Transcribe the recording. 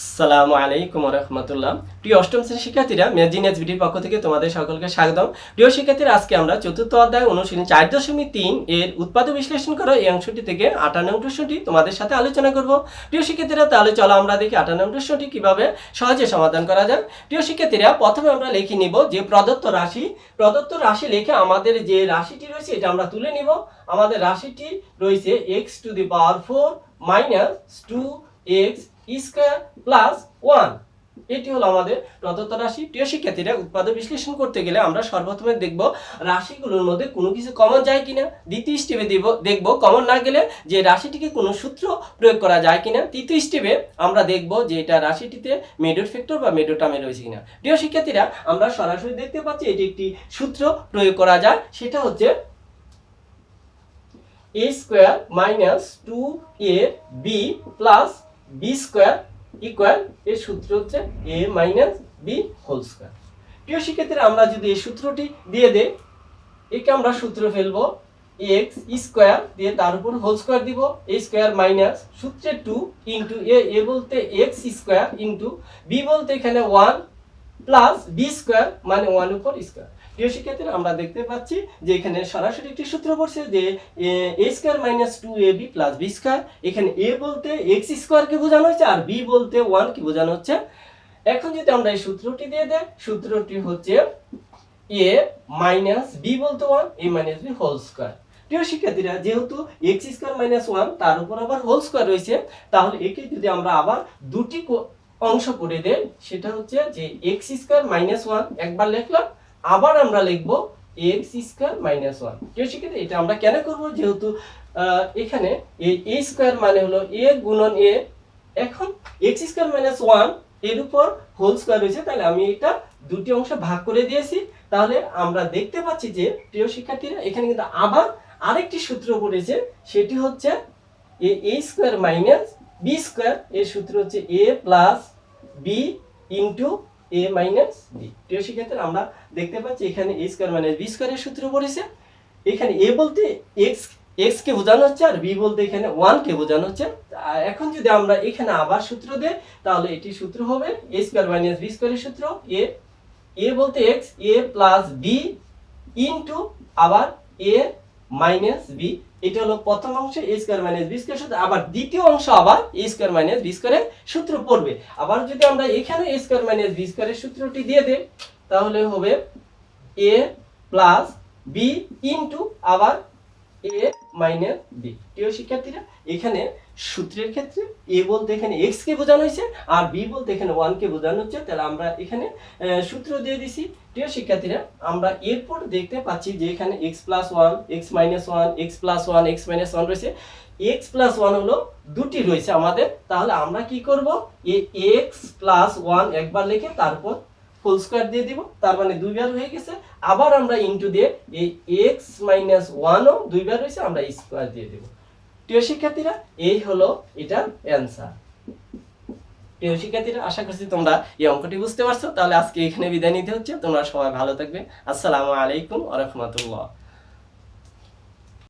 আসসালামু আলাইকুম রহমতুল্লাহ। প্রিয় অষ্টম শ্রেণীর শিক্ষার্থীরা, মেজিনিয়াস ভিডিওর পক্ষ থেকে তোমাদের সকলকে স্বাগতম। প্রিয় শিক্ষার্থীরা, আজকে আমরা চতুর্থ অধ্যায় অনুশীলনী 4.3 এর উৎপাদ বিশ্লেষণ করো এই অংশটি থেকে 58 নং প্রশ্নটি তোমাদের সাথে আলোচনা করব। প্রিয় শিক্ষার্থীরা, তাহলে চলো আমরা দেখি 58 নং প্রশ্নটি কিভাবে সহজে সমাধান করা যায়। প্রিয় শিক্ষার্থীরা, প্রথমে আমরা লিখে নিব যে প্রদত্ত রাশি লিখে আমাদের যে রাশিটি রয়েছে এটা আমরা তুলে নিব। আমাদের রাশিটি রয়েছে x⁴ - 2x স্কয়ার প্লাস 1। এটি হলো আমাদের প্রদত্ত রাশি। প্রিয় শিক্ষার্থীরা, উৎপাদ বিশ্লেষণ করতে গেলে আমরা সর্বপ্রথমে দেখব রাশিগুলোর মধ্যে কোনো কিছু কমন যায় কিনা। দ্বিতীয় স্টেপে দেখব কমন না গেলে যে রাশিটিকে কোনো সূত্র প্রয়োগ করা যায় কিনা। তৃতীয় স্টেপে আমরা দেখব যে এটা রাশিটিতে মেডট ফ্যাক্টর বা মেডট টার্মে রয়েছে কিনা। প্রিয় শিক্ষার্থীরা, আমরা সরাসরি দেখতে পাচ্ছি এটি একটি সূত্র প্রয়োগ করা যায়, সেটা হচ্ছে a² - 2ab plus b square equal এর সূত্র হচ্ছে a - b হোল স্কয়ার। প্রিয় শিক্ষার্থীরা, আমরা যদি এই সূত্রটি দিয়ে দেই, একে আমরা সূত্র ফেলবো x স্কয়ার দিয়ে তার উপর হোল স্কয়ার দিব, a স্কয়ার মাইনাস সূত্রে 2 ইনটু a বলতে x স্কয়ার ইনটু b বলতে এখানে 1 প্লাস b স্কয়ার মানে 1 উপর স্কয়ার। প্রিয় শিক্ষার্থীরা, আমরা দেখতে পাচ্ছি যে এখানে সরাসরি একটি সূত্র পড়ছে যে a² - 2ab plus b square. এখানে a বলতে x স্কয়ার কে বোঝানো হচ্ছে আর b বলতে 1 কে বোঝানো হচ্ছে। এখন যদি আমরা এই সূত্রটি দিয়ে দেই, সূত্রটি হচ্ছে a - b বলতে 1 a - b হোল স্কয়ার। প্রিয় শিক্ষার্থীরা, যেহেতু x² - 1 তার উপর আবার হোল স্কয়ার রয়েছে, তাহলে একে যদি আমরা আবার দুটি অংশ করে দেই, সেটা হচ্ছে যে x² - 1 একবার লিখলাম, আবার আমরা লিখব x² - 1। প্রিয় শিক্ষার্থী, এটা আমরা কেন করব, যেহেতু এখানে এই a স্কয়ার মানে হলো a গুণন a। এখন x² - 1 এর উপর হোল স্কয়ার রয়েছে, তাহলে আমি এটা দুটি অংশে ভাগ করে দিয়েছি। তাহলে আমরা দেখতে পাচ্ছি যে প্রিয় শিক্ষার্থীরা, এখানে কিন্তু আবার আরেকটি সূত্র পড়েছে, সেটি হচ্ছে a² - b স্কয়ার। এর সূত্র হচ্ছে a plus b into a minus b। প্রিয় শিক্ষার্থীরা, আমরা দেখতে পাচ্ছি এখানে a² - b স্কয়ারের সূত্র পড়েছে। এখানে a বলতে x কে বোঝানো হচ্ছে আর b বলতে এখানে 1 কে বোঝানো হচ্ছে। এখন যদি আমরা এখানে আবার সূত্র দেই, তাহলে এটি সূত্র হবে a² - b স্কয়ারের সূত্র a বলতে x a plus b into আবার a মাইনাস b। এটা হলো প্রথম অংশ a² - b স্কয়ার সূত্র। আবার দ্বিতীয় অংশ আবার a² - b স্কয়ারের সূত্র পড়বে। আবার যদি আমরা এখানে a² - b স্কয়ারের সূত্রটি দিয়ে দেই, তাহলে হবে a প্লাস b ইনটু আবার a মাইনাস b। প্রিয় শিক্ষার্থীরা, এখানে সূত্রের ক্ষেত্রে a বলতে এখানে x কে বোঝানো হয়েছে আর b বলতে এখানে 1 কে বোঝানো হচ্ছে। তাহলে আমরা এখানে সূত্র দিয়ে দিছি। প্রিয় শিক্ষার্থীরা, আমরা এরপর দেখতে পাচ্ছি যে এখানে x + 1 x - 1 x + 1 x - 1 রয়েছে। x + 1 হলো দুটি রয়েছে আমাদের, তাহলে আমরা কি করব, এই x + 1 একবার লিখে তারপর হোল স্কয়ার দিয়ে দিব, তার মানে দুইবার হয়ে গেছে। আবার আমরা ইনটু দিয়ে এই x - 1 ও দুইবার হয়েছে, আমরা স্কয়ার দিয়ে দেব। প্রিয় শিক্ষার্থীরা, এই হলো এটার অ্যানসার। প্রিয় শিক্ষার্থীরা, আশা করছি তোমরা এই অঙ্কটি বুঝতে পারছো। তাহলে আজকে এখানে বিদায় নিতে হচ্ছে। তোমরা সবাই ভালো থাকবে। আসসালামু আলাইকুম ওয়া রাহমাতুল্লাহ।